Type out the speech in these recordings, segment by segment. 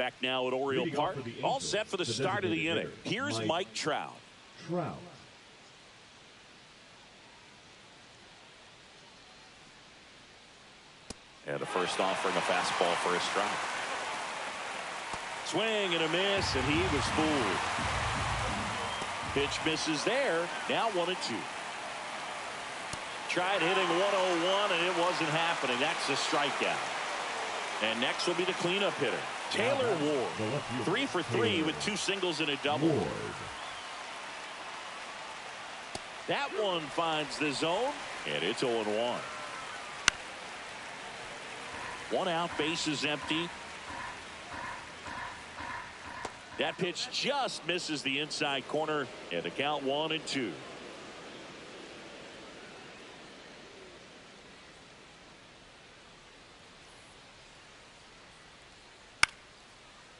Back now at Oriole Park, all set for the start of the inning. Here's Mike Trout. And the first offering, a fastball for a strike. Swing and a miss, and he was fooled. Pitch misses there. Now 1-2. Tried hitting 101, and it wasn't happening. That's a strikeout. And next will be the cleanup hitter, Taylor Ward. 3 for 3 with 2 singles and a double. That one finds the zone, and it's 0-1. 1 out, bases empty. That pitch just misses the inside corner, and the count 1-2.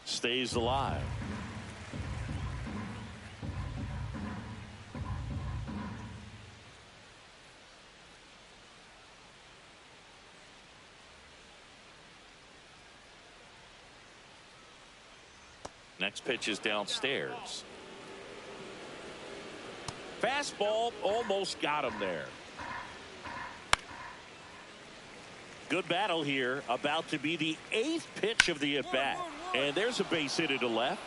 Stays alive. Next pitch is downstairs. Fastball almost got him there. Good battle here. About to be the 8th pitch of the at-bat. And there's a base hit to left.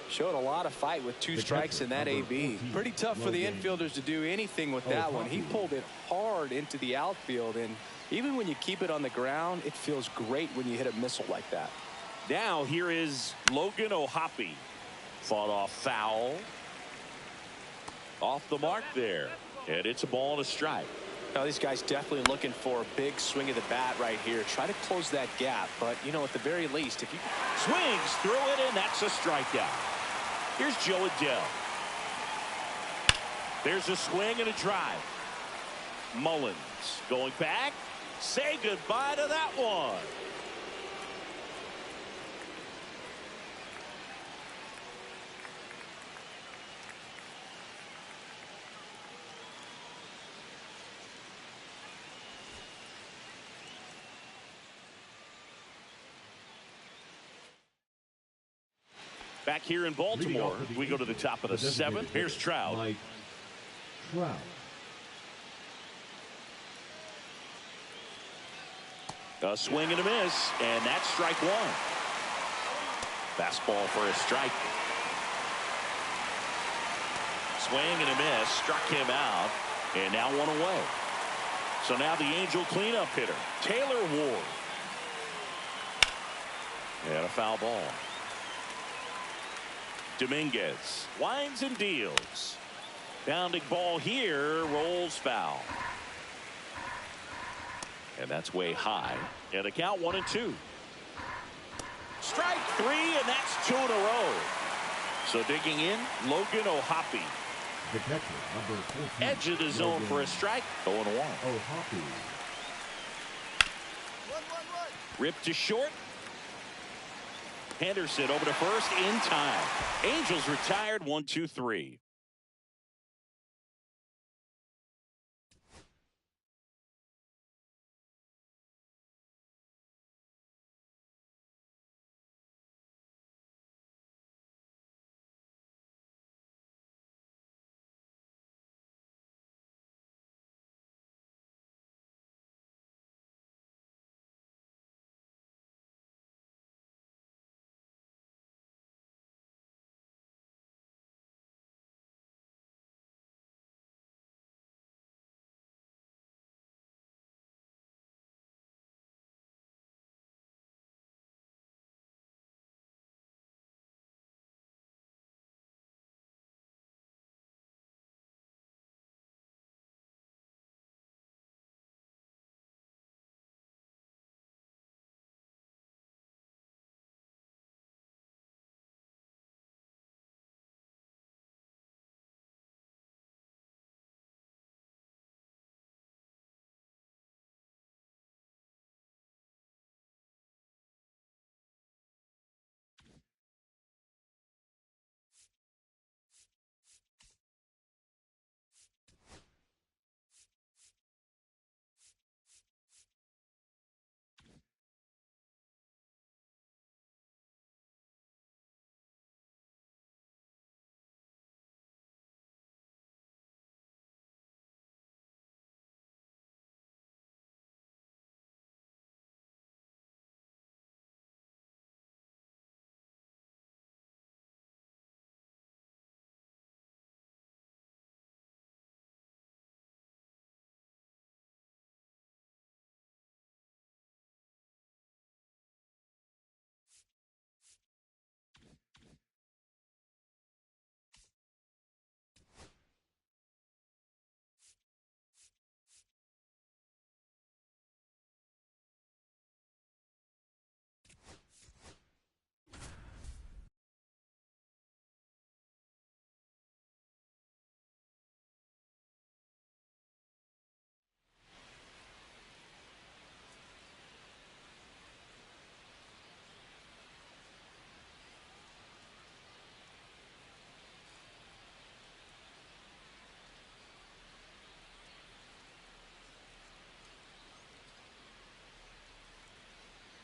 Showed a lot of fight with 2 strikes in that AB. Pretty tough for the infielders to do anything with that one. He pulled it hard into the outfield, and even when you keep it on the ground, it feels great when you hit a missile like that. Now here is Logan O'Hoppe. Fought off foul. Off the mark there. And it's a ball and a strike. Now these guys definitely looking for a big swing of the bat right here. Try to close that gap. But, you know, at the very least, if you swings through it, and that's a strikeout. Here's Joe Adell. There's a swing and a drive. Mullins going back. Say goodbye to that one. Back here in Baltimore, we go to the top of the 7th. Here's Trout. A swing and a miss, and that's strike 1. Fastball for a strike. Swing and a miss, struck him out, and now 1 away. So now the Angel cleanup hitter, Taylor Ward. And a foul ball. Dominguez winds and deals. Bounding ball here, rolls foul. And that's way high. And the count 1-2. Strike 3, and that's 2 in a row. So digging in, Logan O'Hoppe. The catcher, number 14. Edge of the zone for a strike. 0-1. O'Hoppe. Ripped to short. Henderson over to first in time. Angels retired 1-2-3.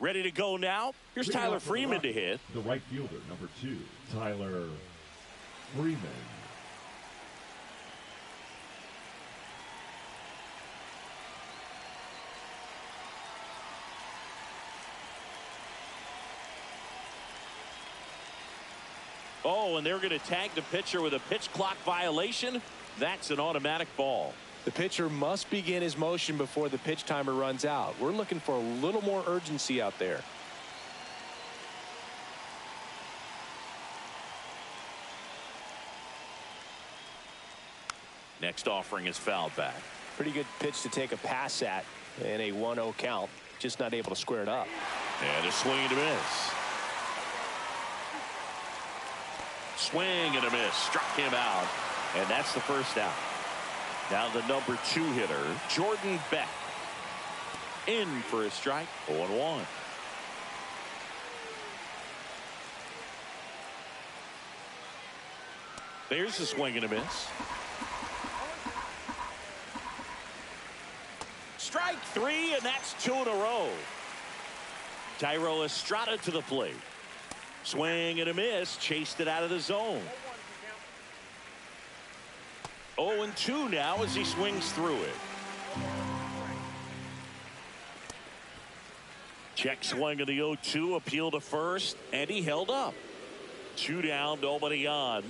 Ready to go now. Here's Tyler Freeman to hit. The right fielder, number 2, Tyler Freeman. Oh, and they're going to tag the pitcher with a pitch clock violation. That's an automatic ball. The pitcher must begin his motion before the pitch timer runs out. We're looking for a little more urgency out there. Next offering is fouled back. Pretty good pitch to take a pass at in a 1-0 count. Just not able to square it up. And a swing and a miss. Swing and a miss. Struck him out. And that's the first out. Now the number 2 hitter, Jordan Beck. In for a strike. 0-1. There's a swing and a miss. Strike 3, and that's 2 in a row. Thairo Estrada to the plate. Swing and a miss. Chased it out of the zone. 0-2 now as he swings through it. Check swing of the 0-2. Appeal to first, and he held up. 2 down, nobody on.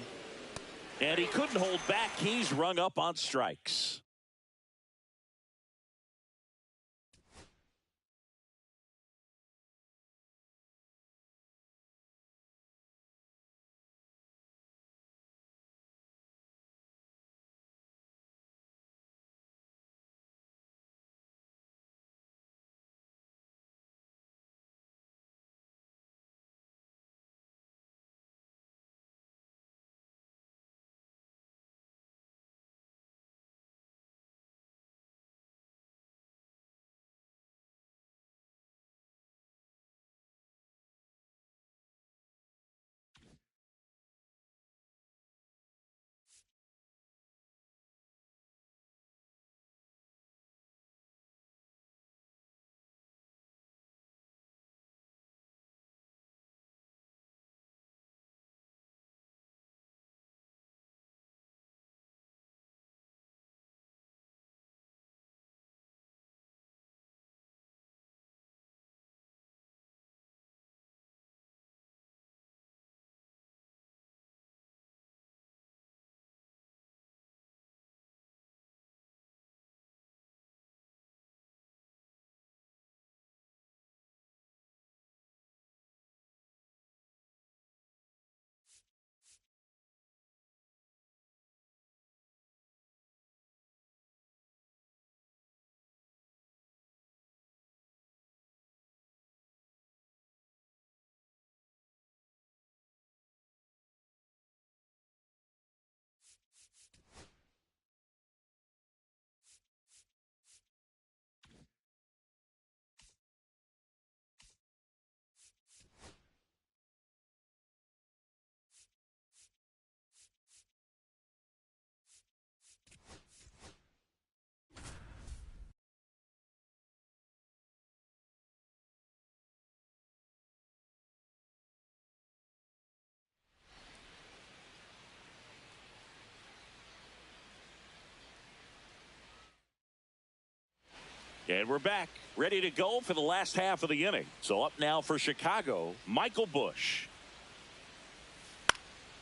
And he couldn't hold back. He's rung up on strikes. And we're back, ready to go for the last half of the inning. So up now for Chicago, Michael Busch.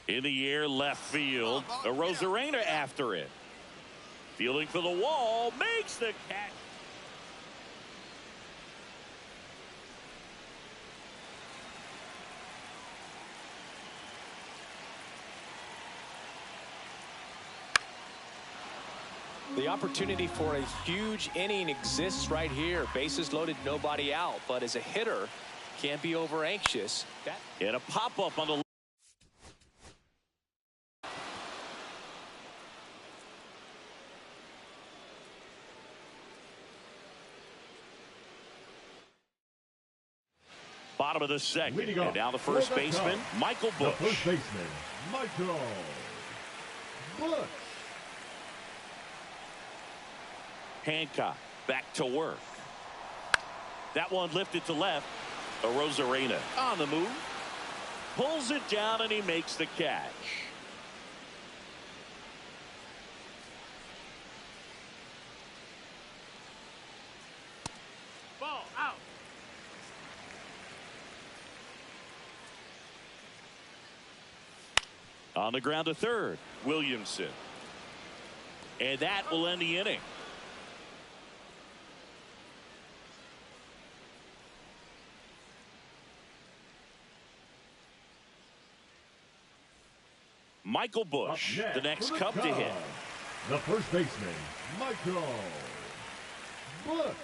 In the air, left field. A Rosarena after it. Fielding for the wall, makes the catch. The opportunity for a huge inning exists right here. Bases loaded, nobody out. But as a hitter, can't be over anxious. And a pop-up on the bottom of the second. And now the first baseman, Michael Busch. The first baseman, Michael Busch. Hancock back to work. That one lifted to left. Arozarena on the move. Pulls it down and he makes the catch. Ball out. On the ground to third, Williamson. And that will end the inning. Michael Busch, the next Cub to hit. The first baseman, Michael Busch.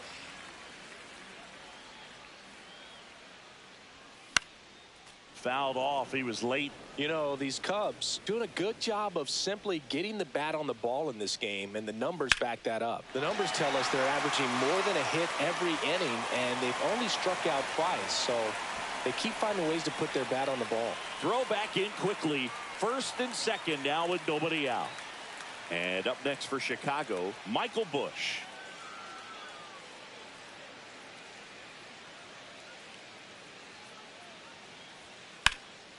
Fouled off. He was late. You know, these Cubs doing a good job of simply getting the bat on the ball in this game, and the numbers back that up. The numbers tell us they're averaging more than a hit every inning, and they've only struck out twice. So they keep finding ways to put their bat on the ball. Throw back in quickly. First and second now with nobody out. And up next for Chicago, Michael Busch.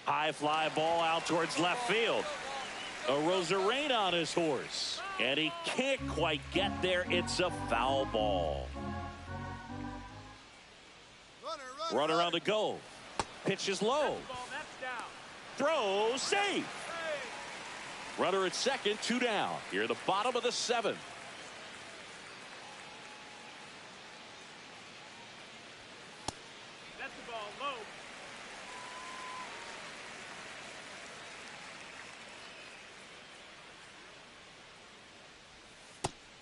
High fly ball out towards left field. Arozarena on his horse. And he can't quite get there. It's a foul ball. Runner on the go. Pitch is low. Throw safe. Runner at second, 2 down. Here at the bottom of the 7th. That's the ball low.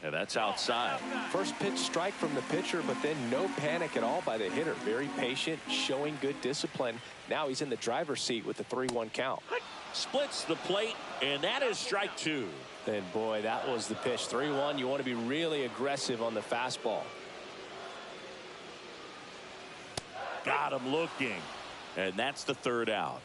And that's outside. First pitch strike from the pitcher, but then no panic at all by the hitter. Very patient, showing good discipline. Now he's in the driver's seat with the 3-1 count. Splits the plate, and that is strike 2. And boy, that was the pitch. 3-1. You want to be really aggressive on the fastball. Got him looking. And that's the 3rd out.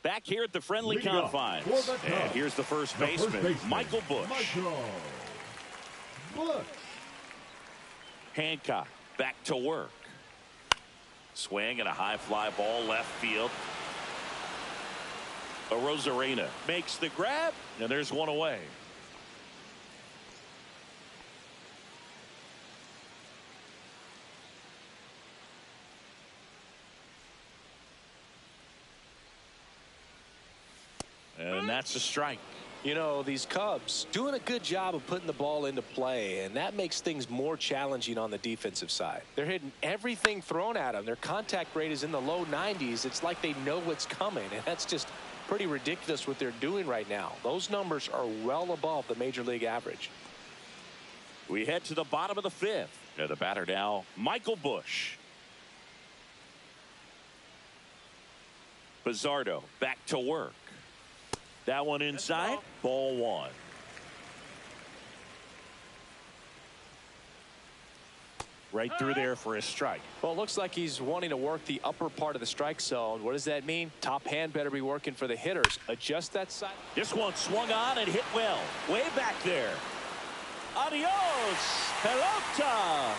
Back here at the friendly confines. And here's the first baseman, Michael Busch. Hancock back to work. Swing and a high fly ball left field. Arozarena makes the grab, and there's one away. And that's a strike. You know, these Cubs doing a good job of putting the ball into play, and that makes things more challenging on the defensive side. They're hitting everything thrown at them. Their contact rate is in the low 90s. It's like they know what's coming, and that's just pretty ridiculous what they're doing right now. Those numbers are well above the major league average. We head to the bottom of the 5th. And the batter now, Michael Busch. Bizzardo back to work. That one inside, ball 1. Right through there for a strike. Well, it looks like he's wanting to work the upper part of the strike zone. What does that mean? Top hand better be working for the hitters. Adjust that side. This one swung on and hit well. Way back there. Adios, pelota.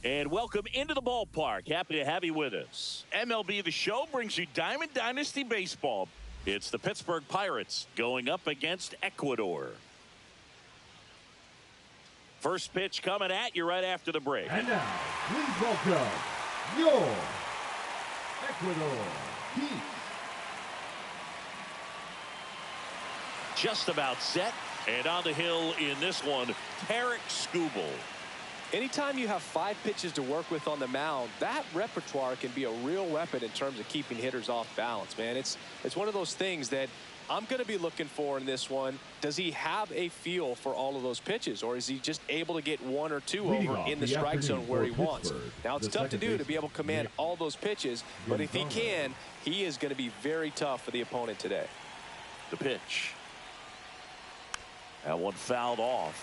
And welcome into the ballpark. Happy to have you with us. MLB The Show brings you Diamond Dynasty Baseball. It's the Pittsburgh Pirates going up against Ecuador. First pitch coming at you right after the break. And now, please welcome your Ecuador Heat. Just about set. And on the hill in this one, Tarek Skubal. Anytime you have 5 pitches to work with on the mound, that repertoire can be a real weapon in terms of keeping hitters off balance, man. It's one of those things that I'm going to be looking for in this one. Does he have a feel for all of those pitches, or is he just able to get 1 or 2 over in the strike zone where he wants? Now, it's tough to do to be able to command all those pitches, but if he can, he is going to be very tough for the opponent today. The pitch. That one fouled off.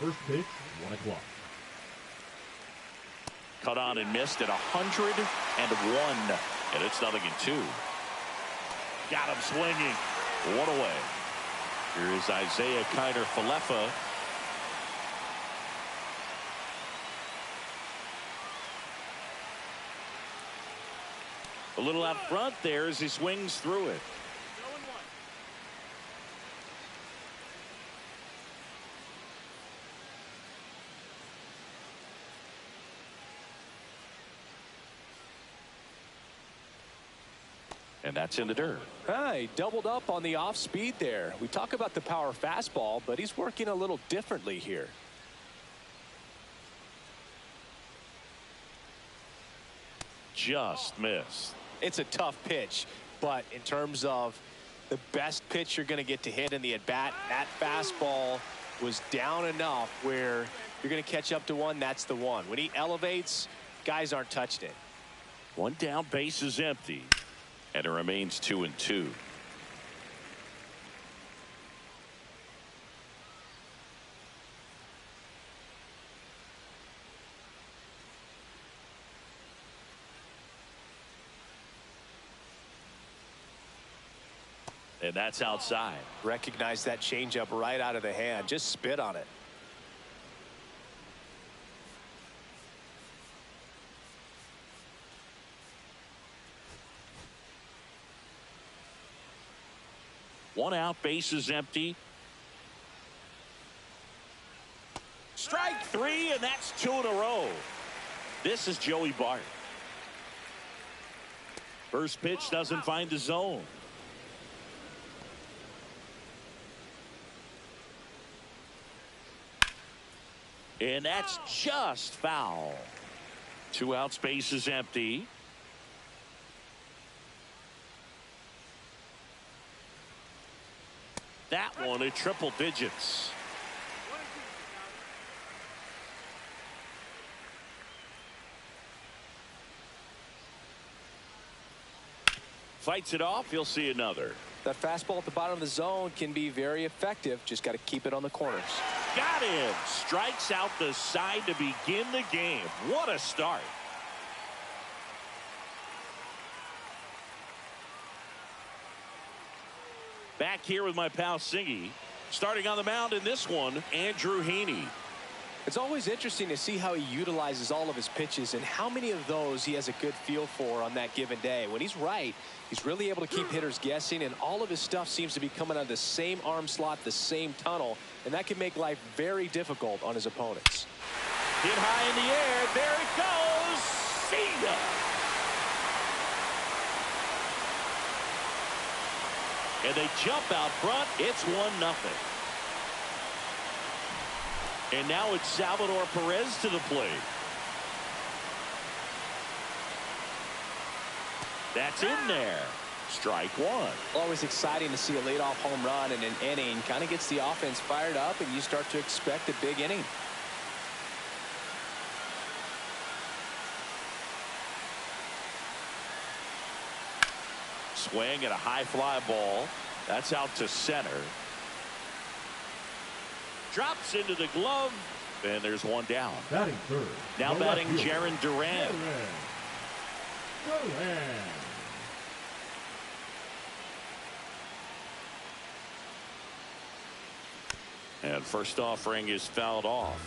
First pitch, 1 o'clock. Cut on and missed at 101, and it's 0-2. Got him swinging. 1 away. Here is Isaiah Kiner-Falefa. A little out front there as he swings through it. And that's in the dirt. He doubled up on the off speed there. We talk about the power fastball, but he's working a little differently here. Just missed. It's a tough pitch, but in terms of the best pitch you're going to get to hit in the at-bat, that fastball was down enough where you're going to catch up to one. That's the one. When he elevates, guys aren't touching it. 1 down, base is empty. And it remains 2-2. And that's outside. Recognize that changeup right out of the hand. Just spit on it. One out, base is empty. Strike 3, and that's 2 in a row. This is Joey Bart. First pitch doesn't find the zone. And that's just foul. 2 outs, base is empty. That one at triple digits. Fights it off. He'll see another. That fastball at the bottom of the zone can be very effective. Just got to keep it on the corners. Got him. Strikes out the side to begin the game. What a start. Back here with my pal Singy. Starting on the mound in this one, Andrew Heaney. It's always interesting to see how he utilizes all of his pitches and how many of those he has a good feel for on that given day. When he's right, he's really able to keep hitters guessing, and all of his stuff seems to be coming out of the same arm slot, the same tunnel, and that can make life very difficult on his opponents. Hit high in the air. There it goes. See ya. And they jump out front. It's 1-0. And now it's Salvador Perez to the plate. That's in there. Strike 1. Always exciting to see a leadoff home run in an inning. Kind of gets the offense fired up, and you start to expect a big inning. Swing and a high fly ball. That's out to center. Drops into the glove. And there's 1 down. Batting third. Now batting Jaron Duran. And first offering is fouled off.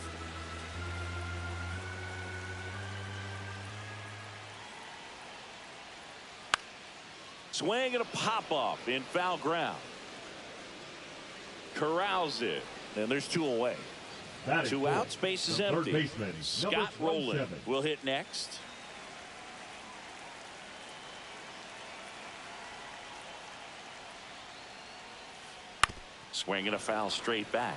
Swing and a pop-up in foul ground. Corrals it. And there's 2 away. 2 outs, base is empty. Scott Rowland will hit next. Swing and a foul straight back.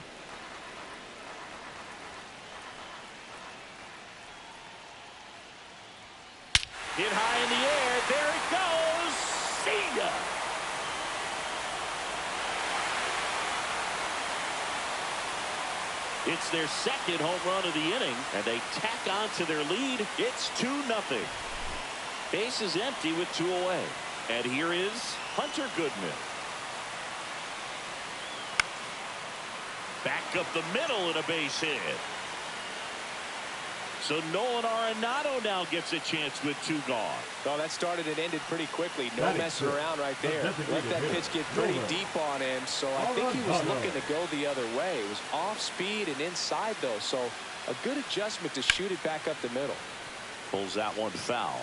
Hit high in the air. There it goes. See ya. It's their second home run of the inning, and they tack on to their lead. It's 2-0. Base is empty with 2 away. And here is Hunter Goodman. Back up the middle and a base hit. So Nolan Arenado now gets a chance with 2 gone. Oh, that started and ended pretty quickly. No messing around right there. Let that pitch get pretty deep on him. So I think he was looking to go the other way. It was off speed and inside, though. So a good adjustment to shoot it back up the middle. Pulls that one foul.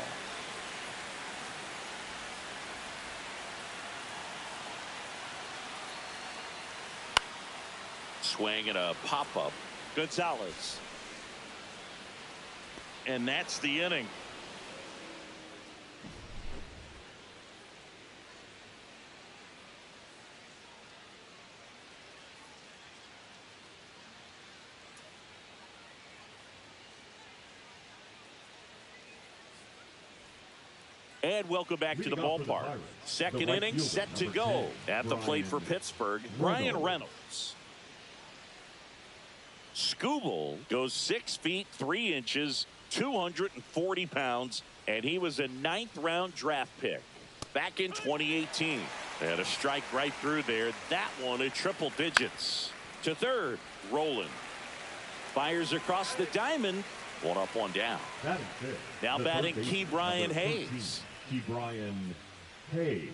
Swing and a pop-up. Gonzalez. And that's the inning. And welcome back to the ballpark. Second inning set to go. At the plate for Pittsburgh, Ryan Reynolds. Skubal goes 6 feet 3 inches, 240 pounds, and he was a 9th-round draft pick back in 2018. And a strike right through there. That one at triple digits. To third, Rowland. Fires across the diamond. 1 up, 1 down. Now batting Ke'Bryan Hayes. Ke'Bryan Hayes.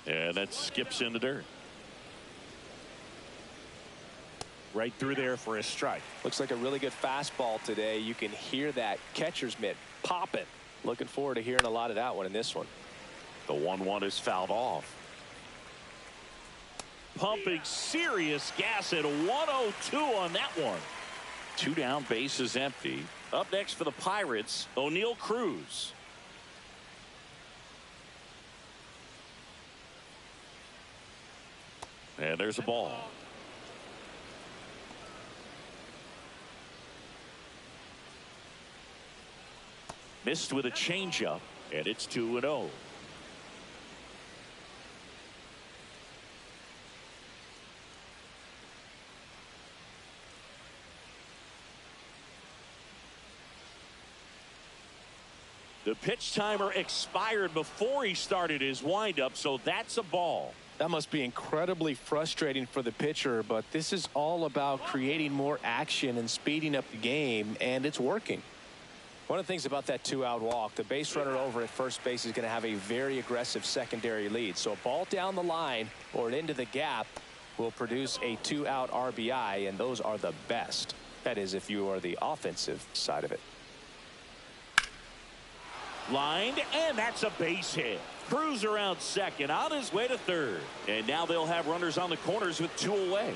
And that skips in the dirt. Right through there for a strike. Looks like a really good fastball today. You can hear that catcher's mitt popping. Looking forward to hearing a lot of that one in this one. The 1-1 is fouled off. Pumping serious gas at 102 on that one. 2 down, base is empty. Up next for the Pirates, O'Neal Cruz. And there's a ball. Missed with a changeup, and it's 2-0. The pitch timer expired before he started his windup, so that's a ball. That must be incredibly frustrating for the pitcher, but this is all about creating more action and speeding up the game, and it's working. One of the things about that 2-out walk, the base runner over at first base is going to have a very aggressive secondary lead. So a ball down the line or into the gap will produce a 2-out RBI, and those are the best. That is, if you are the offensive side of it. Lined, and that's a base hit. Cruz around second, on his way to third. And now they'll have runners on the corners with 2 away.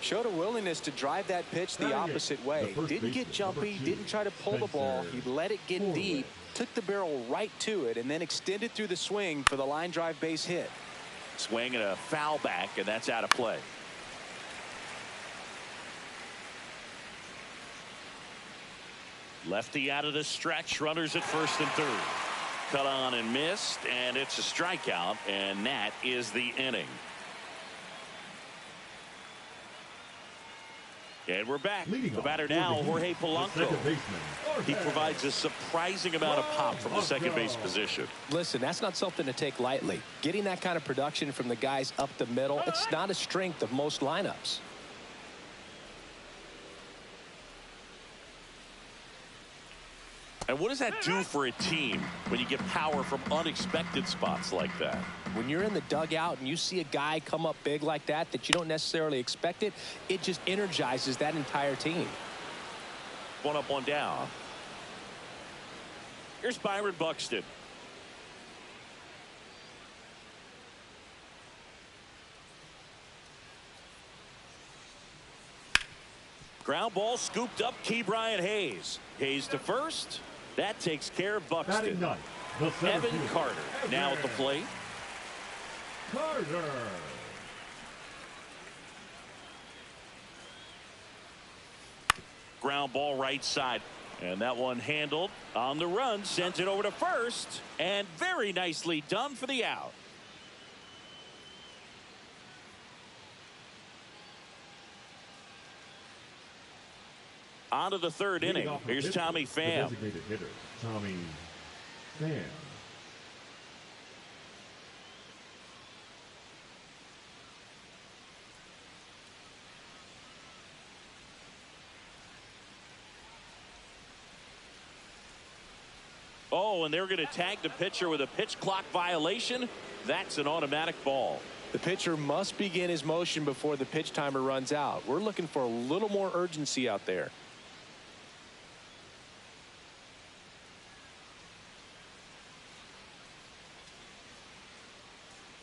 Showed a willingness to drive that pitch the opposite way. Didn't get jumpy, didn't try to pull the ball. He let it get deep, took the barrel right to it, and then extended through the swing for the line drive base hit. Swing and a foul back, and that's out of play. Lefty out of the stretch, runners at first and third. Cut on and missed, and it's a strikeout, and that is the inning. And we're back. The batter now, Jorge Polanco. He provides a surprising amount of pop from the second base position. Listen, that's not something to take lightly. Getting that kind of production from the guys up the middle, it's not a strength of most lineups. And what does that do for a team when you get power from unexpected spots like that? When you're in the dugout and you see a guy come up big like that you don't necessarily expect it, it just energizes that entire team. 1 up, 1 down. Here's Byron Buxton. Ground ball scooped up. Ke'Bryan Hayes. Hayes to first. That takes care of Buxton. Evan Carter now at the plate. Carter. Ground ball right side. And that one handled on the run. Sends it over to first. And very nicely done for the out. On to the third inning. Here's Tommy Pham. Designated hitter, Tommy Pham. Oh, and they're going to tag the pitcher with a pitch clock violation. That's an automatic ball. The pitcher must begin his motion before the pitch timer runs out. We're looking for a little more urgency out there.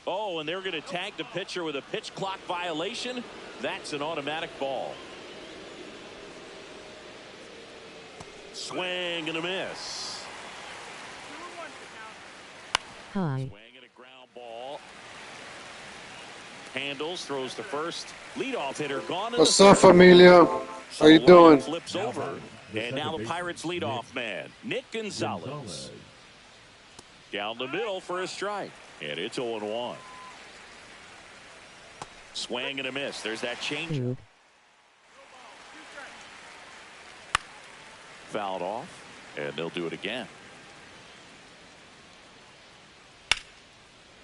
Oh, and they're going to tag the pitcher with a pitch clock violation. That's an automatic ball. Swing and a miss. Hi. Swing and a ground ball. Handles, throws to first. Leadoff hitter gone. What's up, familia? How you doing? Flips over. And now the Pirates leadoff man, Nick Gonzalez. Down the middle for a strike. And it's 0-1. Swing and a miss. There's that changeup. Fouled off. And they'll do it again.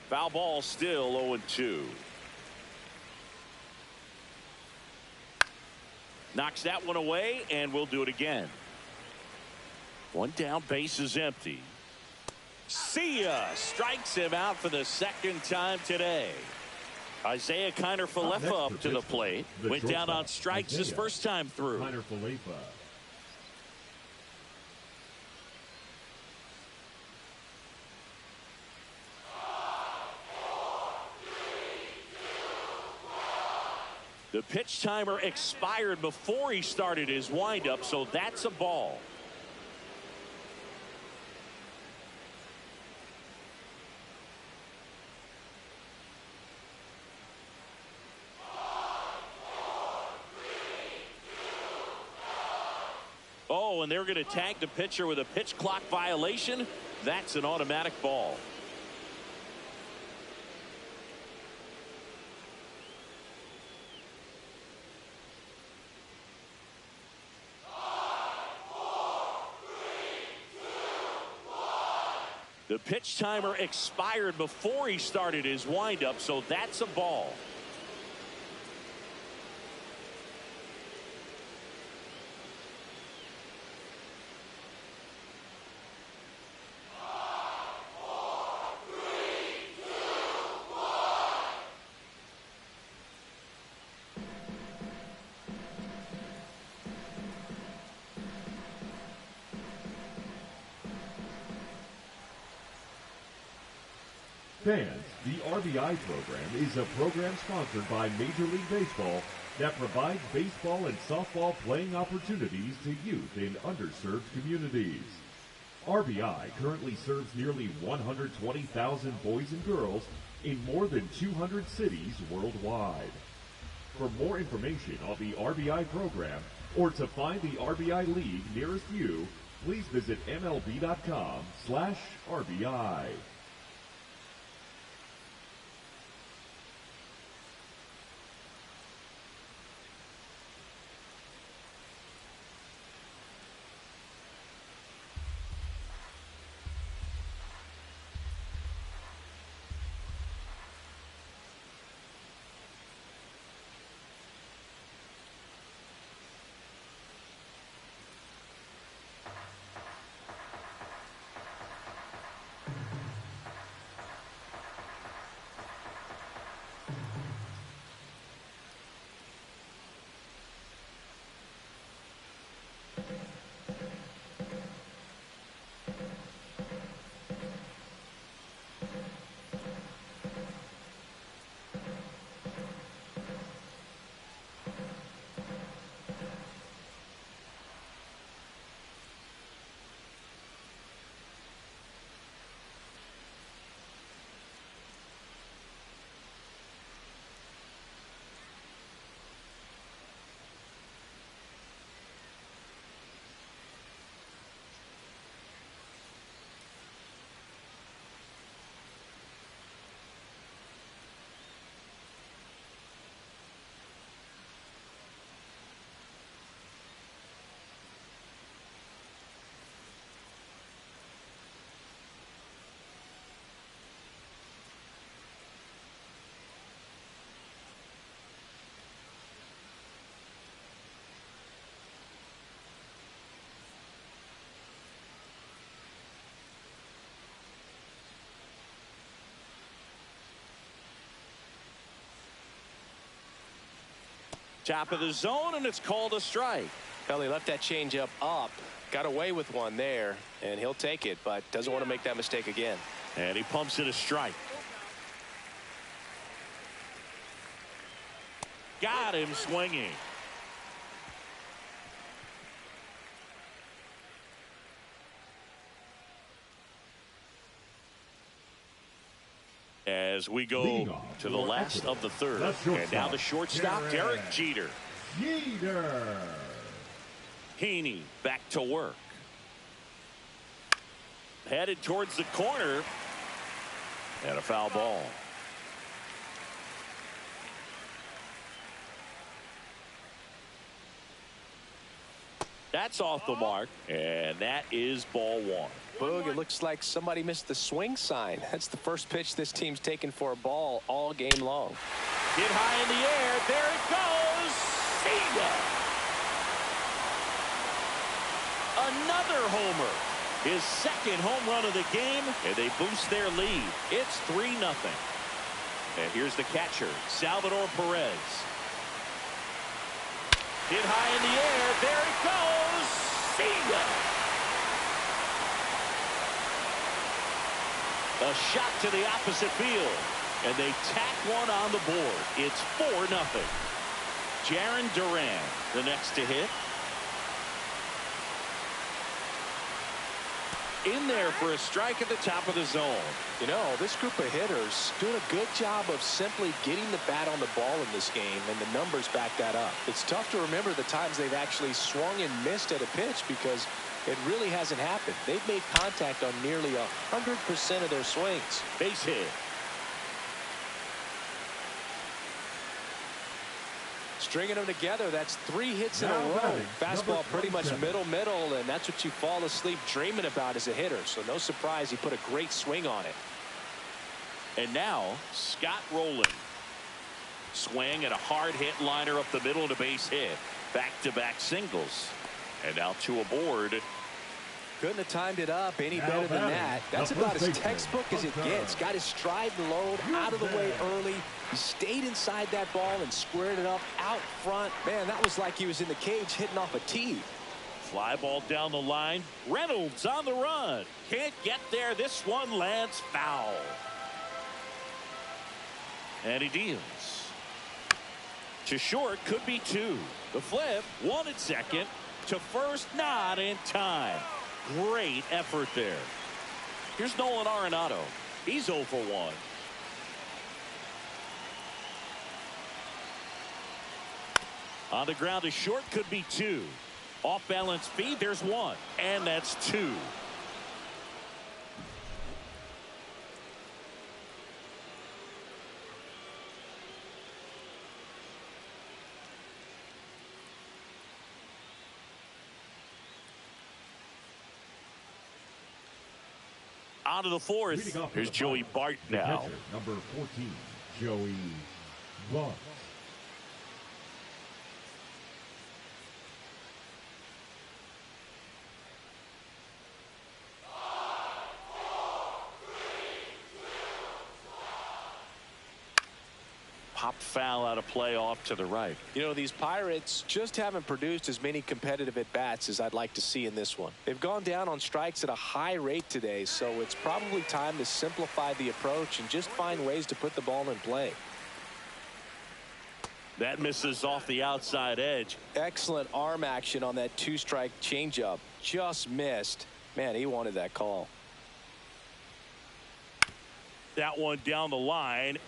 Foul ball still 0-2. Knocks that one away, and we'll do it again. One down, base is empty. See ya! Strikes him out for the second time today. Isaiah Kiner-Falefa up to the plate. Went down on strikes his first time through. Kiner-Falefa. The pitch timer expired before he started his windup, so that's a ball. Oh, and they're going to tag the pitcher with a pitch clock violation. That's an automatic ball. The pitch timer expired before he started his windup, so that's a ball. Fans, the RBI program is a program sponsored by Major League Baseball that provides baseball and softball playing opportunities to youth in underserved communities. RBI currently serves nearly 120,000 boys and girls in more than 200 cities worldwide. For more information on the RBI program or to find the RBI league nearest you, please visit MLB.com/RBI. top of the zone, and it's called a strike. Well, he left that changeup up, got away with one there, and he'll take it, but doesn't want to make that mistake again. And he pumps it a strike. Got him swinging. As we go to the last of the third. And now the shortstop, Derek Jeter. Heaney back to work. Headed towards the corner. And a foul ball. That's off the mark. And that is ball one. Boog, it looks like somebody missed the swing sign. That's the first pitch this team's taken for a ball all game long. Hit high in the air. There it goes. See ya. Another homer. His second home run of the game, and they boost their lead. It's 3-0. And here's the catcher, Salvador Perez. Hit high in the air. There it goes. See ya. A shot to the opposite field, and they tack one on the board. It's 4-0. Jarren Duran, the next to hit. In there for a strike at the top of the zone. You know, this group of hitters doing a good job of simply getting the bat on the ball in this game, and the numbers back that up. It's tough to remember the times they've actually swung and missed at a pitch because it really hasn't happened. They've made contact on nearly 100% of their swings. Base hit. Stringing them together, that's 3 hits in a row. Fastball pretty much middle, and that's what you fall asleep dreaming about as a hitter. So no surprise he put a great swing on it. And now Scott Rowland. Swing and a hard hit liner up the middle and a base hit. Back-to-back singles. And now 2 aboard. Couldn't have timed it up any better than that. That's about as textbook as it gets. Got his stride and load out of the way early. He stayed inside that ball and squared it up out front. Man, that was like he was in the cage hitting off a tee. Fly ball down the line. Reynolds on the run. Can't get there. This one lands foul. And he deals. To short, could be 2. The flip, 1 at second. To first, not in time. Great effort there. Here's Nolan Arenado. He's 0 for 1. On the ground to short, could be 2. Off balance feed, there's 1. And that's 2. On to the 4th. Here's Joey Bart now. Number 14, Joey Bart. Popped foul out of play off to the right. You know, these Pirates just haven't produced as many competitive at-bats as I'd like to see in this one. They've gone down on strikes at a high rate today, so it's probably time to simplify the approach and just find ways to put the ball in play. That misses off the outside edge. Excellent arm action on that 2-strike changeup. Just missed. Man, he wanted that call. That one down the line.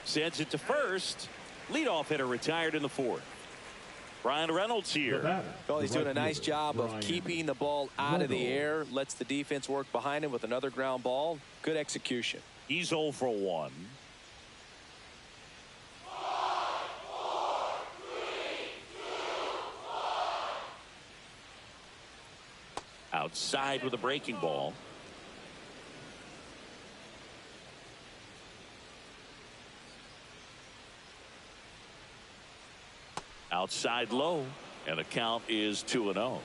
Sends it to first. Leadoff hitter retired in the 4th. Brian Reynolds here. Well, he's doing a nice job of keeping the ball out of the air. Lets the defense work behind him with another ground ball. Good execution. He's 0 for 1. Outside with a breaking ball. Outside low, and the count is 2-0.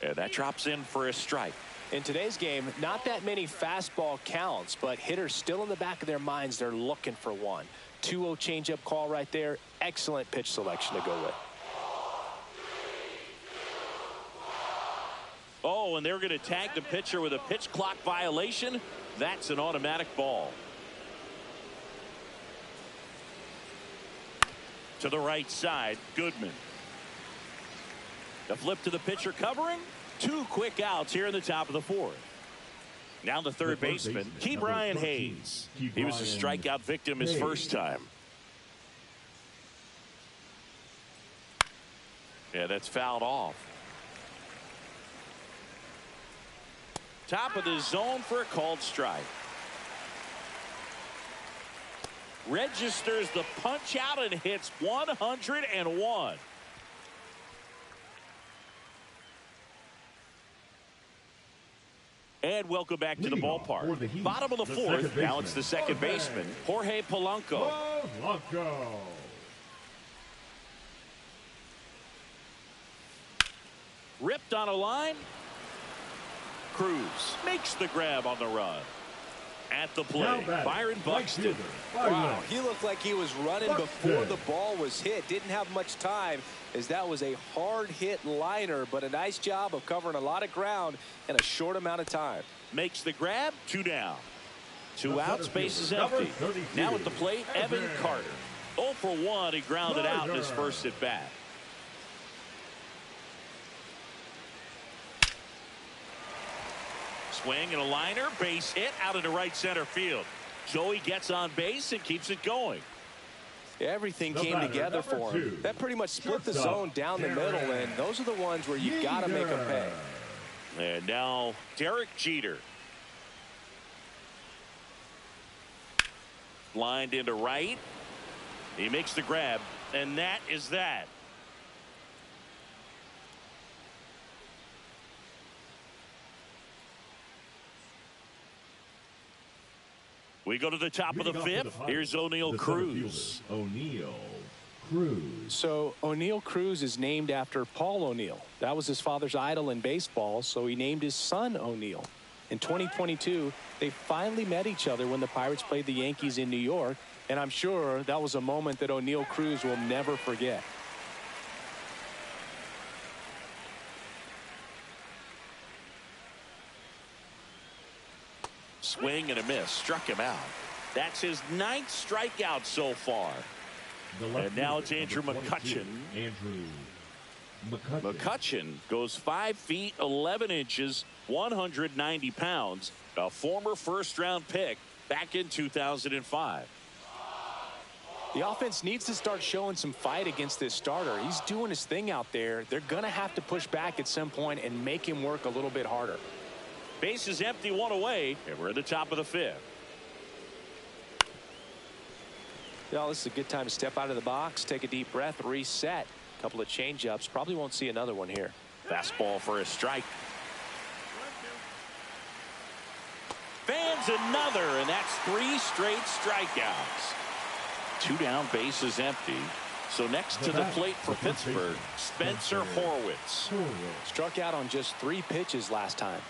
And that drops in for a strike. In today's game, not that many fastball counts, but hitters still in the back of their minds, they're looking for one. 2-0 changeup call right there. Excellent pitch selection to go with. Oh, and they're going to tag the pitcher with a pitch clock violation. That's an automatic ball. To the right side, Goodman. The flip to the pitcher covering. 2 quick outs here in the top of the 4th. Now the third baseman, Ke'Bryan Hayes. He was a strikeout victim his first time. Yeah, that's fouled off. Top of the zone for a called strike. Registers the punch out and hits 101. And welcome back to the ballpark. Bottom of the 4th. Now it's the second baseman, Jorge Polanco. Ripped on a line. Cruz makes the grab on the run. At the plate, Byron Buxton. Wow, he looked like he was running before the ball was hit. Didn't have much time, as that was a hard hit liner, but a nice job of covering a lot of ground in a short amount of time. Makes the grab. 2 down. 2 outs, base is empty. Now at the plate, Evan Carter. 0 for 1. He grounded out in his first at bat. Swing and a liner, base hit out into right center field. Joey gets on base and keeps it going. Everything came together for him. That pretty much split the zone down the middle, and those are the ones where you got to make them pay. And now Derek Jeter. Lined into right. He makes the grab, and that is that. We go to the top of the 5th. Here's O'Neal Cruz. So O'Neal Cruz is named after Paul O'Neill. That was his father's idol in baseball, so he named his son O'Neal. In 2022, they finally met each other when the Pirates played the Yankees in New York, and I'm sure that was a moment that O'Neal Cruz will never forget. Swing and a miss. Struck him out. That's his 9th strikeout so far. And now it's Andrew McCutchen. McCutchen goes 5 feet 11 inches, 190 pounds. A former first-round pick back in 2005. The offense needs to start showing some fight against this starter. He's doing his thing out there. They're going to have to push back at some point and make him work a little bit harder. Base is empty, 1 away, and we're at the top of the 5th. Well, this is a good time to step out of the box, take a deep breath, reset. A couple of changeups. Probably won't see another one here. Fastball for a strike. Fans another, and that's 3 straight strikeouts. 2 down, base is empty. So next to the plate for Pittsburgh, Spencer Horwitz. Struck out on just 3 pitches last time.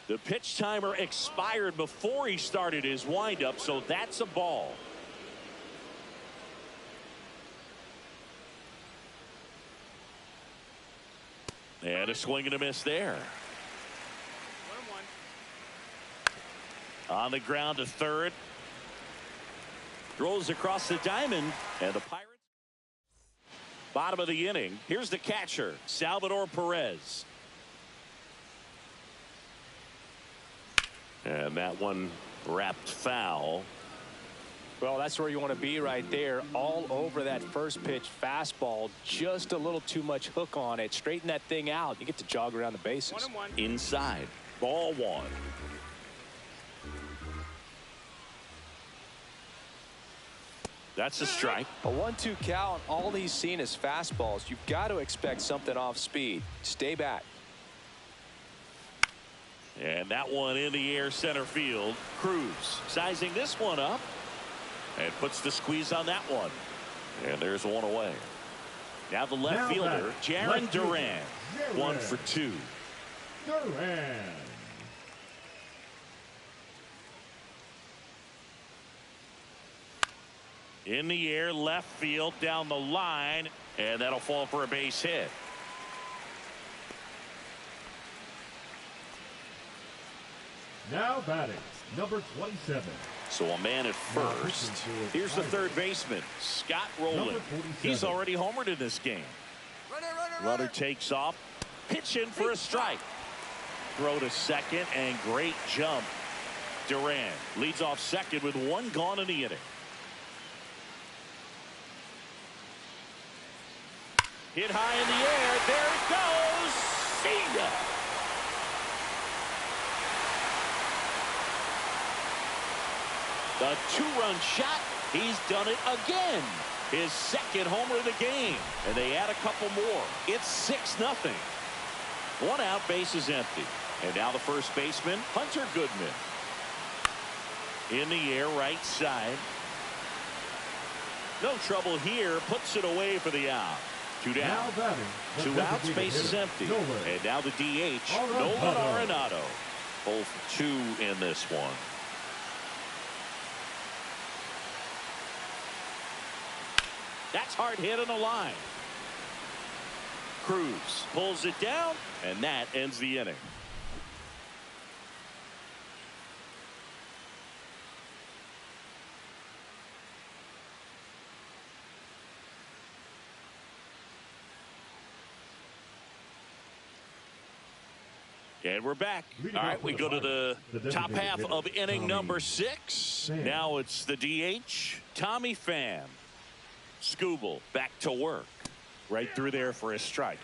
The pitch timer expired before he started his windup, so that's a ball. And a swing and a miss there. 1-1. On the ground to third. Throws across the diamond, and the Pirates. Bottom of the inning. Here's the catcher, Salvador Perez. And that one wrapped foul. Well, that's where you want to be right there. All over that first pitch fastball. Just a little too much hook on it. Straighten that thing out. You get to jog around the bases. 1-1. Inside. Ball 1. That's a strike. A 1-2 count. All he's seen is fastballs. You've got to expect something off speed. Stay back. And that one in the air center field. Cruz sizing this one up and puts the squeeze on that one. And there's one away. Now the left fielder, Jarren Duran. 1 for 2. Duran. In the air, left field, down the line, and that'll fall for a base hit. Now batting, number 27. So a man at first. Here's the third baseman, Scott Rowland. He's already homered in this game. Runner takes off, pitch in for a strike. Throw to second, and great jump. Duran leads off second with 1 gone in the inning. Hit high in the air. There it goes. See ya. The 2-run shot. He's done it again. His second homer of the game. And they add a couple more. It's 6-0. 1 out, base is empty. And now the first baseman, Hunter Goodman. In the air, right side. No trouble here. Puts it away for the out. 2 down. 2 outs, base is empty. And now the DH, Nolan Arenado. 0 for 2 in this one. That's hard hit on the line. Cruz pulls it down, and that ends the inning. And we're back. All right, we go to the top half of inning number 6. Now it's the DH, Tommy Pham. Skubal back to work. Right through there for a strike.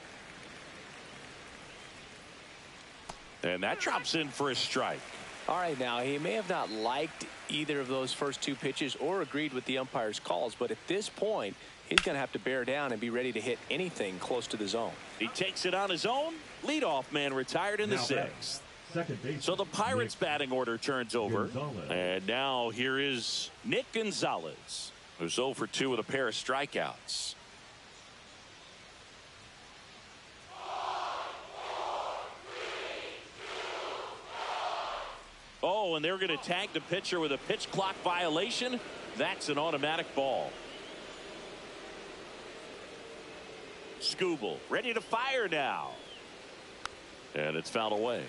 And that drops in for a strike. All right, now he may have not liked either of those first 2 pitches or agreed with the umpire's calls, but at this point, he's going to have to bear down and be ready to hit anything close to the zone. He takes it on his own. Leadoff man retired in the 6th. So the Pirates batting order turns over. And now here is Nick Gonzalez, who's 0 for 2 with a pair of strikeouts. Oh, and they're going to tag the pitcher with a pitch clock violation. That's an automatic ball. Skubal ready to fire now. And it's fouled away.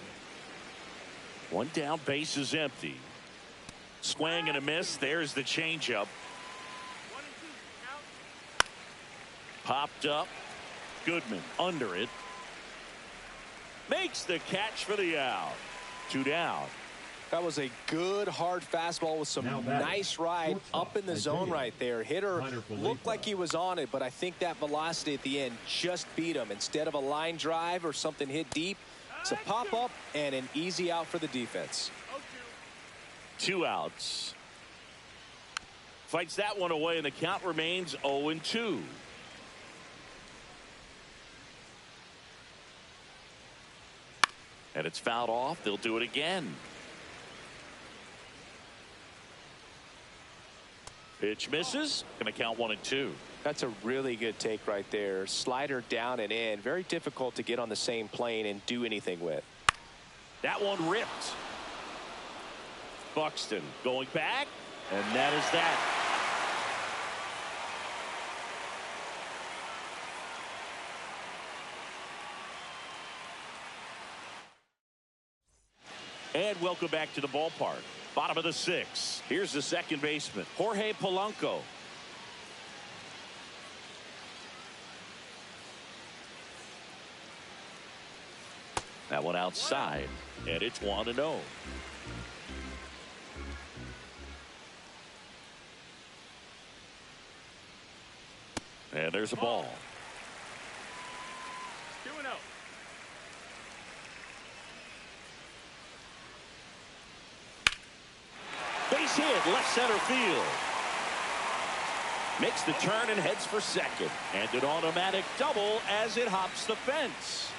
1 down, base is empty. Swing and a miss. There's the changeup. Popped up. Goodman under it. Makes the catch for the out. 2 down. That was a good hard fastball with some nice ride up in the zone right there. Hitter looked like he was on it, but I think that velocity at the end just beat him. Instead of a line drive or something hit deep, it's a pop up and an easy out for the defense. 2 outs. Fights that one away, and the count remains 0-2. And it's fouled off. They'll do it again. Pitch misses. Going to count 1-2. That's a really good take right there. Slider down and in. Very difficult to get on the same plane and do anything with. That one ripped. Buxton going back, and that is that. And welcome back to the ballpark. Bottom of the 6th. Here's the second baseman, Jorge Polanco. That one outside, and it's 1-0. And there's a ball. 2-0. Base hit, left center field. Makes the turn and heads for second. And an automatic double as it hops the fence.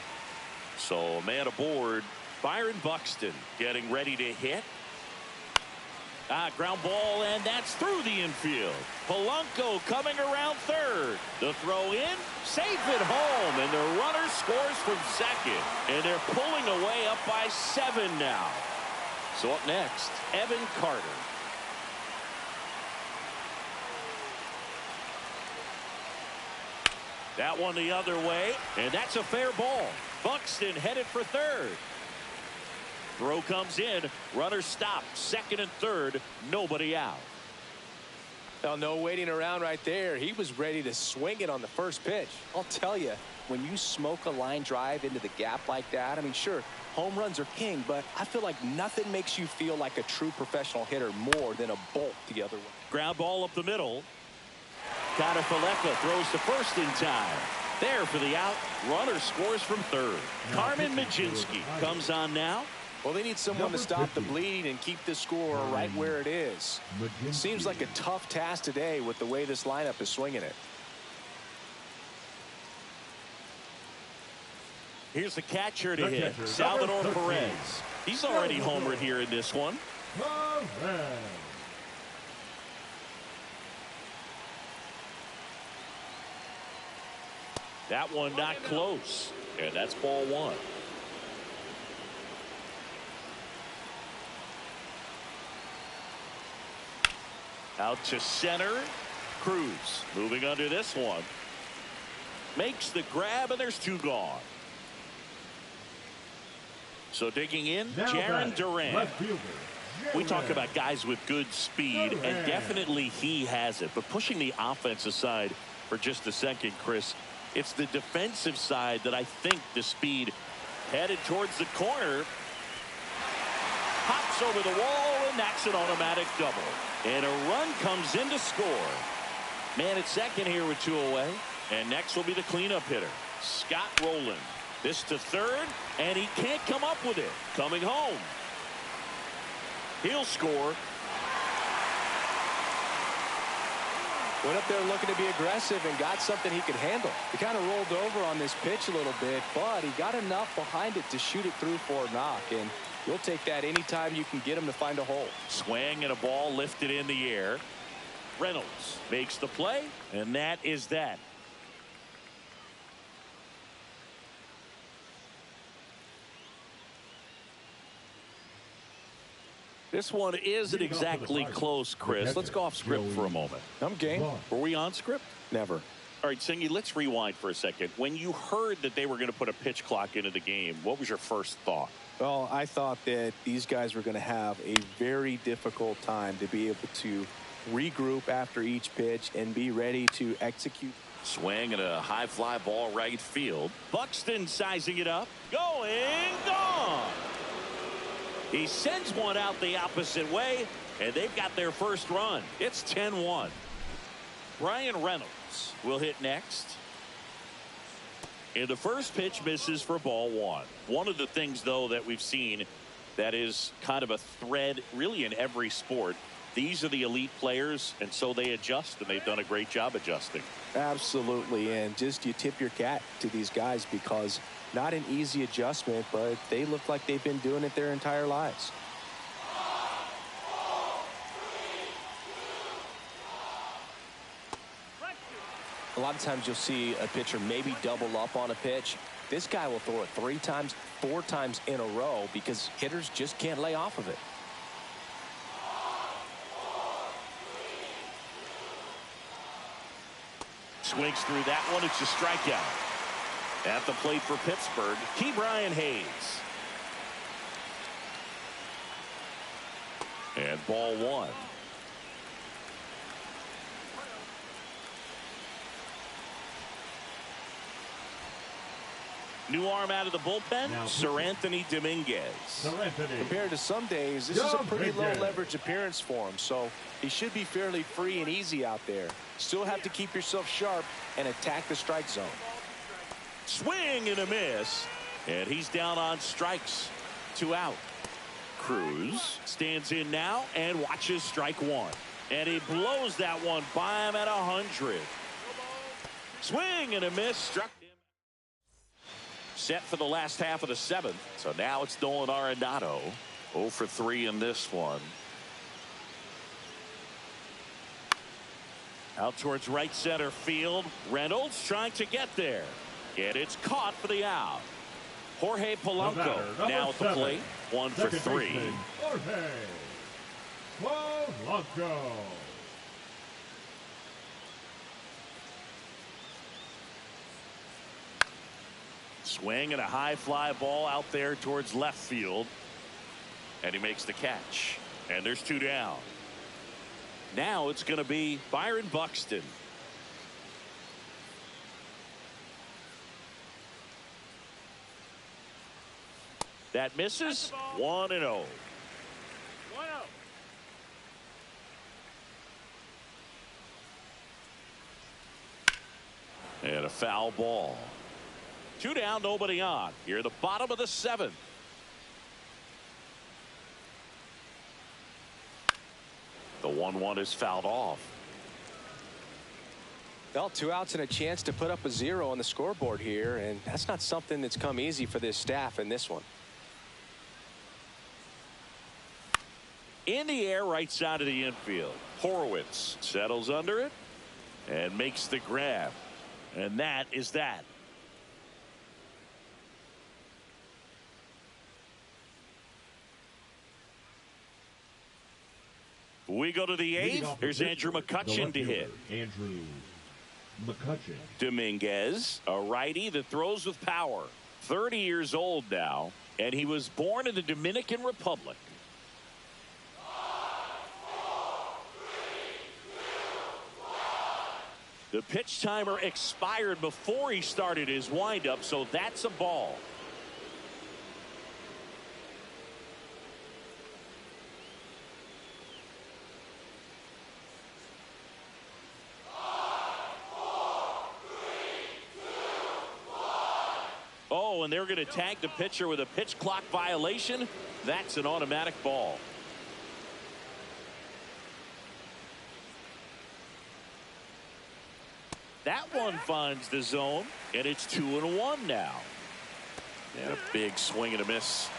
So a man aboard Byron Buxton getting ready to hit. Ground ball, and that's through the infield. Polanco coming around third. The throw in, safe at home, and the runner scores from second. And they're pulling away up by 7 now. So up next, Evan Carter. That one the other way, and that's a fair ball. Buxton headed for third. Throw comes in, runner stopped, second and third, nobody out. Well, no waiting around right there. He was ready to swing it on the first pitch. I'll tell you, when you smoke a line drive into the gap like that, I mean, sure, home runs are king, but I feel like nothing makes you feel like a true professional hitter more than a bolt the other way. Ground ball up the middle. Kadafaleka throws to first in time. There for the out. Runner scores from third. Carmen Majinski comes on now. Well, they need someone to stop the bleed and keep this score right where it is. Seems like a tough task today with the way this lineup is swinging it. Here's the catcher to hit, Salvador Perez. He's already homered here in this one. That one not close, and that's ball 1. Out to center. Cruz moving under this one. Makes the grab, and there's 2 gone. So digging in, Jaron Duran. We talk about guys with good speed, and definitely he has it. But pushing the offensive side for just a second, Chris, it's the defensive side that I think the speed headed towards the corner. Hops over the wall, and that's an automatic double. And a run comes in to score. Man at second here with 2 away. And next will be the cleanup hitter, Scott Rowland. This to third, and he can't come up with it. Coming home. He'll score. Went up there looking to be aggressive and got something he could handle. He kind of rolled over on this pitch a little bit, but he got enough behind it to shoot it through for a knock. And you'll take that anytime you can get him to find a hole. Swing and a ball lifted in the air. Reynolds makes the play, and that is that. This one isn't exactly close, Chris. Let's go off script for a moment. I'm game. Were we on script? Never. All right, Singy, let's rewind for a second. When you heard that they were going to put a pitch clock into the game, what was your first thought? Well, I thought that these guys were going to have a very difficult time to be able to regroup after each pitch and be ready to execute. Swing and a high fly ball right field. Buxton sizing it up. Going, gone. He sends one out the opposite way, and they've got their first run. It's 10-1. Brian Reynolds will hit next. And the first pitch misses for ball 1. One of the things, though, that we've seen that is kind of a thread really in every sport. These are the elite players, and so they adjust, and they've done a great job adjusting. Absolutely, and just you tip your cap to these guys because not an easy adjustment, but they look like they've been doing it their entire lives. A lot of times you'll see a pitcher maybe double up on a pitch. This guy will throw it 3 times, 4 times in a row because hitters just can't lay off of it. Swings through that one. It's a strikeout. At the plate for Pittsburgh, Ke'Bryan Hayes. And ball 1. New arm out of the bullpen, Sir Anthony Dominguez. Compared to some days, this is a pretty low leverage appearance for him, so he should be fairly free and easy out there. Still have to keep yourself sharp and attack the strike zone. Swing and a miss, and he's down on strikes. 2 out. Cruz stands in now and watches strike 1, and he blows that one by him at 100. Swing and a miss, struck him. set for the last half of the 7th. So now it's Nolan Arenado. 0 for 3 in this one. Out towards right center field. Reynolds trying to get there. And it's caught for the out. Jorge Polanco now at the plate. 1 for 3. Jorge Polanco. Swing and a high fly ball out there towards left field. And he makes the catch. And there's 2 down. Now it's going to be Byron Buxton. That misses. 1-0. And a foul ball. 2 down, nobody on. Here at the bottom of the 7th. The 1-1 is fouled off. Well, 2 outs and a chance to put up a 0 on the scoreboard here, and that's not something that's come easy for this staff in this one. In the air, right side of the infield. Horowitz settles under it and makes the grab. And that is that. We go to the 8th. Here's Andrew McCutchen to hit. Andrew McCutchen. Dominguez, a righty that throws with power. 30 years old now, and he was born in the Dominican Republic. The pitch timer expired before he started his windup, so that's a ball. Oh, and they're going to tag the pitcher with a pitch clock violation. That's an automatic ball. That one finds the zone, and it's 2-1 now. And a big swing and a miss.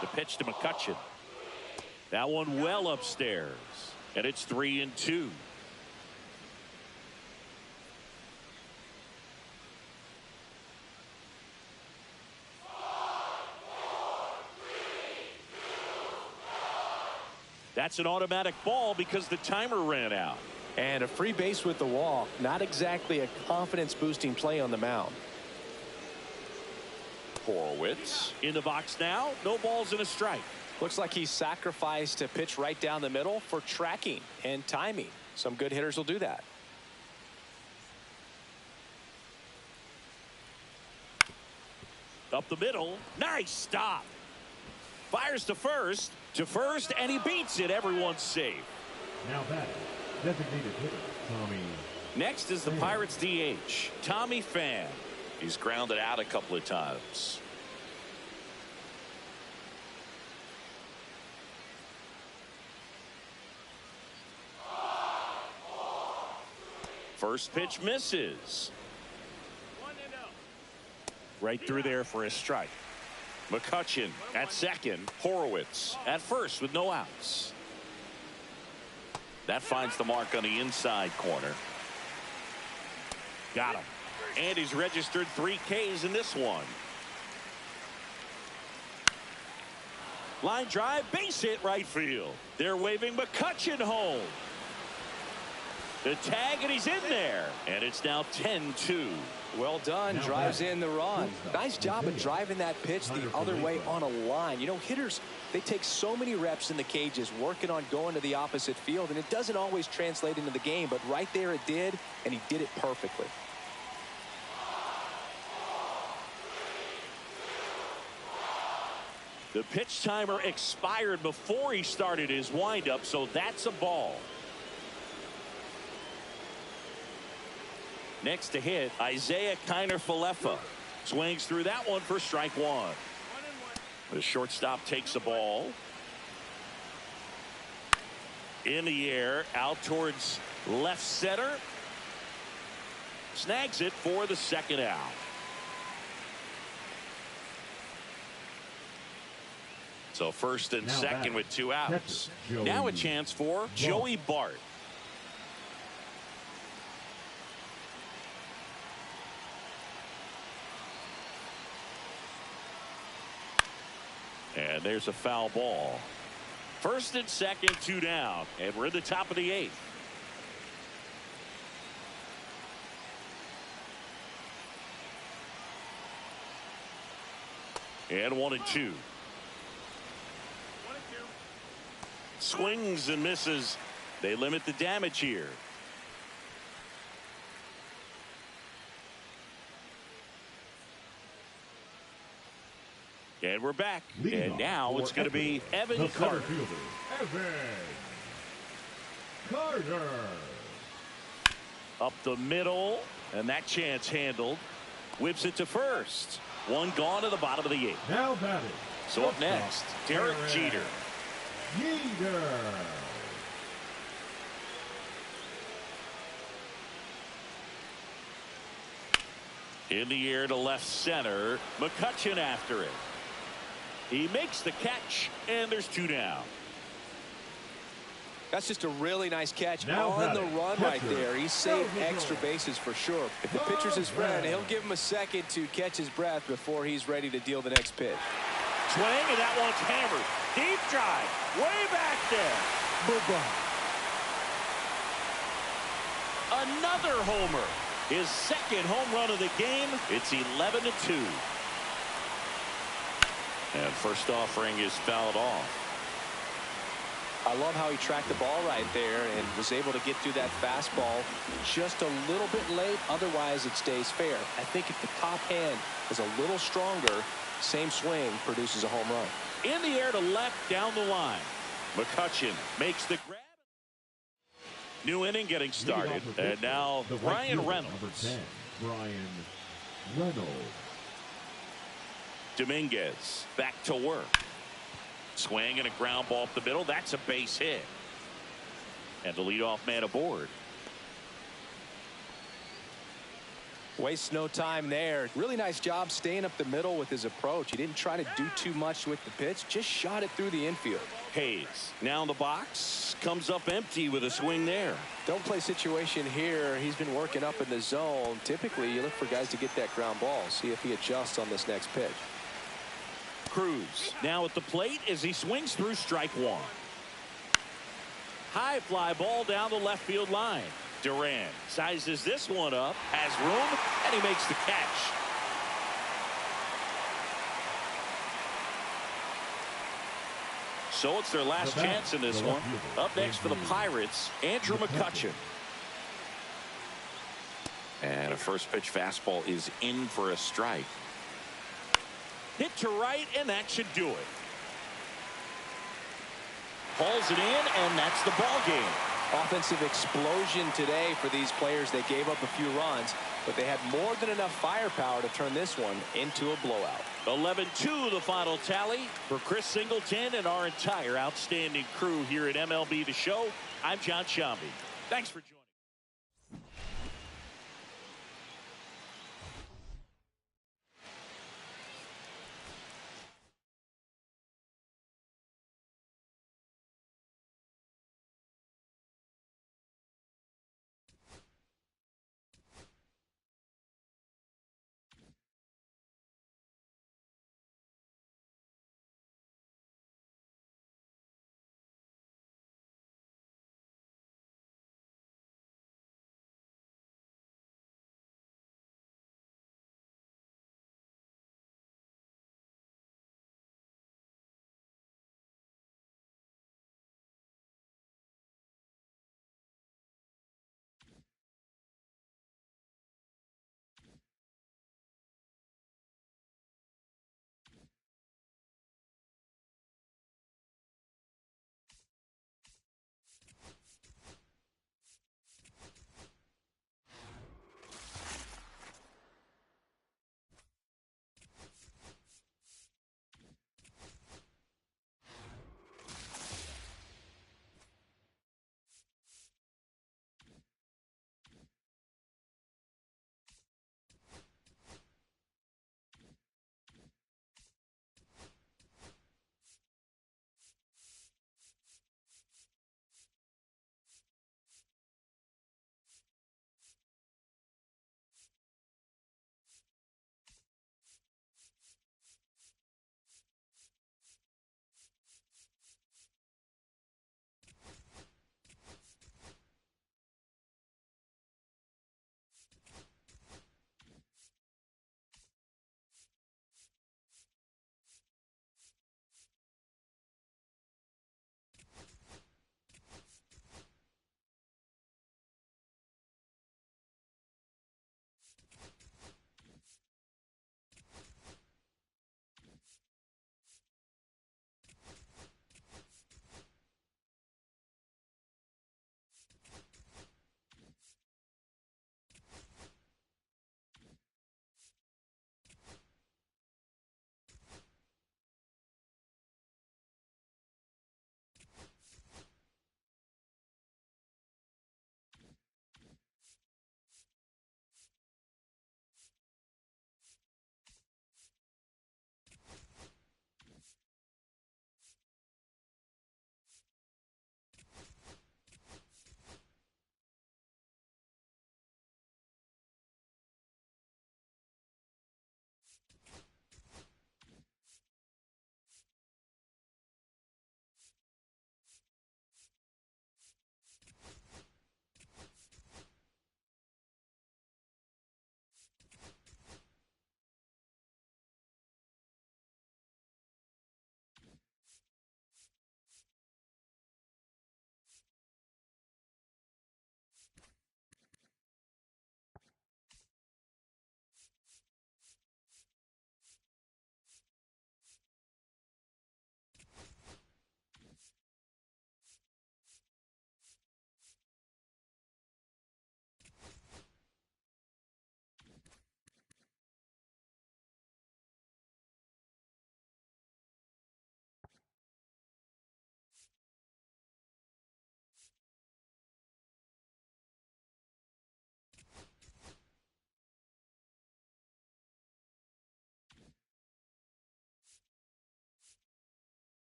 The pitch to McCutchen. That one well upstairs, and it's 3-2. That's an automatic ball because the timer ran out. And a free base with the walk. Not exactly a confidence boosting play on the mound. Horowitz in the box now. No balls and a strike. Looks like he sacrificed a pitch right down the middle for tracking and timing. Some good hitters will do that. Up the middle. Nice stop. Fires to first, and he beats it. Everyone's safe. Now batting, designated hitter Tommy. Next is the Pirates DH, Tommy Pham. He's grounded out a couple of times. First pitch misses. Right through there for a strike. McCutchen at second. Horowitz at first with no outs. That finds the mark on the inside corner. Got him. And he's registered 3 Ks in this one. Line drive, base hit right field. They're waving McCutchen home. The tag, and he's in there. And it's now 10-2. Well done. Drives in the run. Nice job of driving that pitch the other way on a line. You know, hitters, they take so many reps in the cages working on going to the opposite field, and it doesn't always translate into the game, but right there it did, and he did it perfectly. The pitch timer expired before he started his windup, so that's a ball. Next to hit, Isaiah Kiner-Falefa. Swings through that one for strike 1. The shortstop takes the ball. In the air, out towards left center. Snags it for the second out. So first and second with 2 outs. Now a chance for Joey Bart. And there's a foul ball. First and second, 2 down. And we're in the top of the 8th. And 1-2. Swings and misses. They limit the damage here. And we're back. And now it's going to be Evan Carter. Evan Carter. Up the middle. And that chance handled. Whips it to first. One gone to the bottom of the 8th. Now batting. So up next, Derek Jeter. Jeter. In the air to left center. McCutchen after it. He makes the catch, and there's 2 down. That's just a really nice catch now on the run right catcher. there. He saved extra bases for sure. If the pitcher's his friend, he'll give him a second to catch his breath before he's ready to deal the next pitch. Swing, and that one's hammered. Deep drive. Way back there. Another homer. His second home run of the game. It's 11-2. And first offering is fouled off. I love how he tracked the ball right there and was able to get through that fastball just a little bit late. Otherwise, it stays fair. I think if the top hand is a little stronger, same swing produces a home run. In the air to left down the line. McCutchen makes the grab. New inning getting started. And now Brian Reynolds. Number 10, Brian Reynolds. Dominguez back to work. Swing and a ground ball up the middle. That's a base hit. And the leadoff man aboard. Wastes no time there. Really nice job staying up the middle with his approach. He didn't try to do too much with the pitch. Just shot it through the infield. Hayes now in the box. Comes up empty with a swing there. Don't play situation here. He's been working up in the zone. Typically, you look for guys to get that ground ball. See if he adjusts on this next pitch. Cruz now at the plate as he swings through strike 1. High fly ball down the left field line. Duran sizes this one up, has room, and he makes the catch. So it's their last chance in this one. Up next for the Pirates, Andrew McCutchen. And a first pitch fastball is in for a strike. Hit to right, and that should do it. Pulls it in, and that's the ball game. Offensive explosion today for these players. They gave up a few runs, but they had more than enough firepower to turn this one into a blowout. 11-2 the final tally for Chris Singleton and our entire outstanding crew here at MLB The Show. I'm John Shambi. Thanks for joining.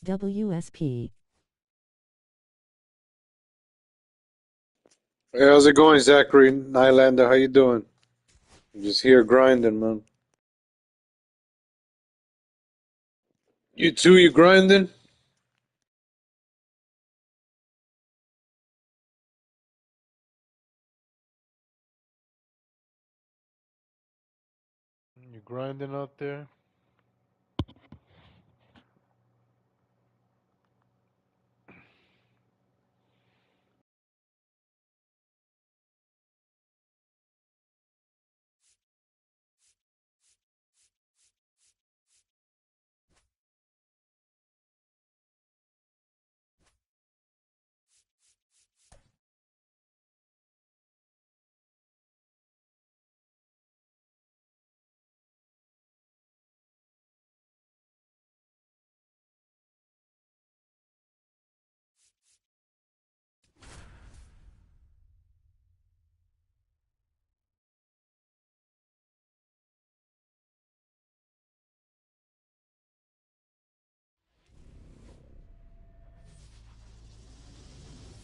WSP. Hey, how's it going, Zachary Nylander? How you doing? I'm just here grinding, man. You too, you grinding? You grinding out there?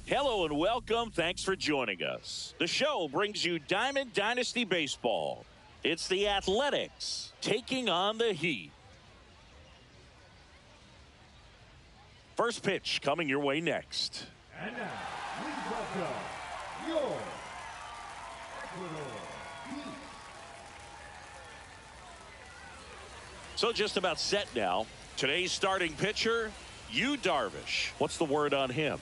Hello and welcome. Thanks for joining us. The show brings you Diamond Dynasty Baseball. It's the Athletics taking on the Heat. First pitch coming your way next. And now, please welcome your Ecuador Heat. So just about set now. Today's starting pitcher, Yu Darvish. What's the word on him?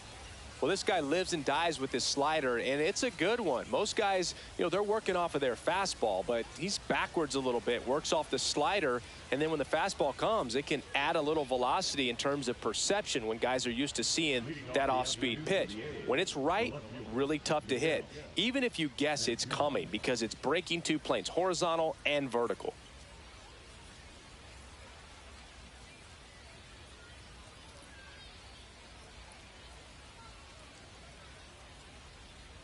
Well, this guy lives and dies with his slider, and it's a good one. Most guys, they're working off of their fastball, but he's backwards a little bit, works off the slider, and then when the fastball comes, it can add a little velocity in terms of perception when guys are used to seeing that off-speed pitch. When it's right, really tough to hit, even if you guess it's coming, because it's breaking two planes, horizontal and vertical.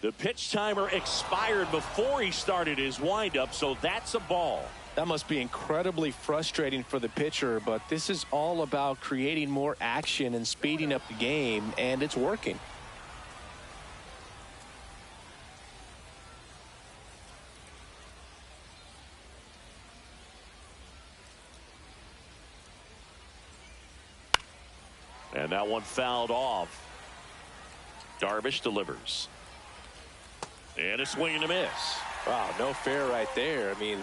The pitch timer expired before he started his windup, so that's a ball. That must be incredibly frustrating for the pitcher, but this is all about creating more action and speeding up the game, and it's working. And that one fouled off. Darvish delivers. And a swing and a miss. Wow, no fair right there. I mean,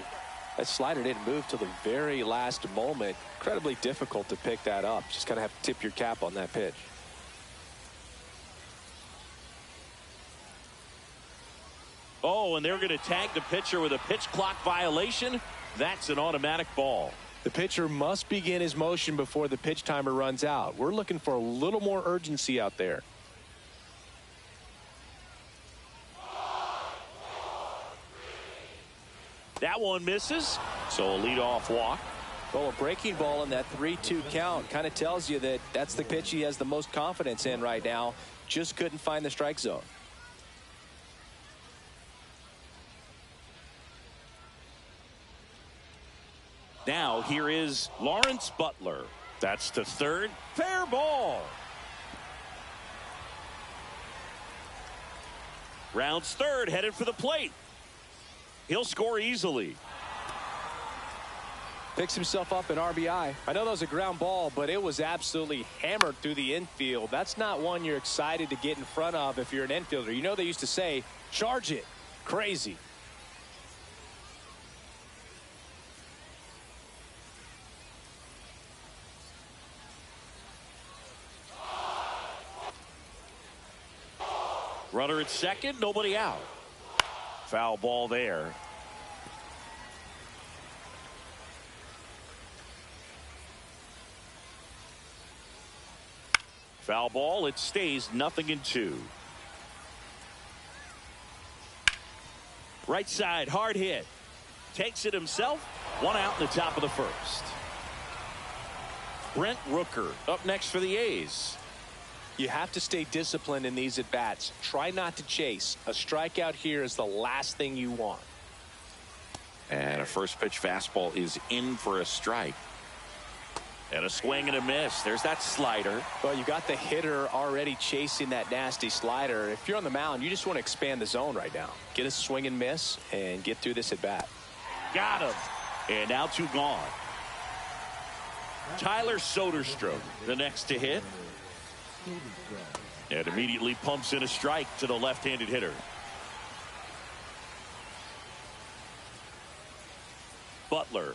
that slider didn't move till the very last moment. Incredibly difficult to pick that up. Just kind of have to tip your cap on that pitch. Oh, and they're going to tag the pitcher with a pitch clock violation. That's an automatic ball. The pitcher must begin his motion before the pitch timer runs out. We're looking for a little more urgency out there. That one misses, so a leadoff walk. Well, a breaking ball in that 3-2 count kind of tells you that that's the pitch he has the most confidence in right now. Just couldn't find the strike zone. Now here is Lawrence Butler. That's to third. Fair ball. Rounds third, headed for the plate. He'll score easily. Picks himself up an RBI. I know that was a ground ball, but it was absolutely hammered through the infield. That's not one you're excited to get in front of if you're an infielder. You know they used to say, charge it. Crazy. Runner at second, nobody out. Foul ball there. Foul ball, it stays 0-2. Right side, hard hit. Takes it himself. One out in the top of the first. Brent Rooker up next for the A's. You have to stay disciplined in these at-bats. Try not to chase. A strikeout here is the last thing you want. And a first pitch fastball is in for a strike. And a swing and a miss. There's that slider. Well, you got the hitter already chasing that nasty slider. If you're on the mound, you just want to expand the zone right now. Get a swing and miss and get through this at bat. Got him. And now 2 gone. Tyler Soderstrom, the next to hit. And immediately pumps in a strike to the left-handed hitter. Butler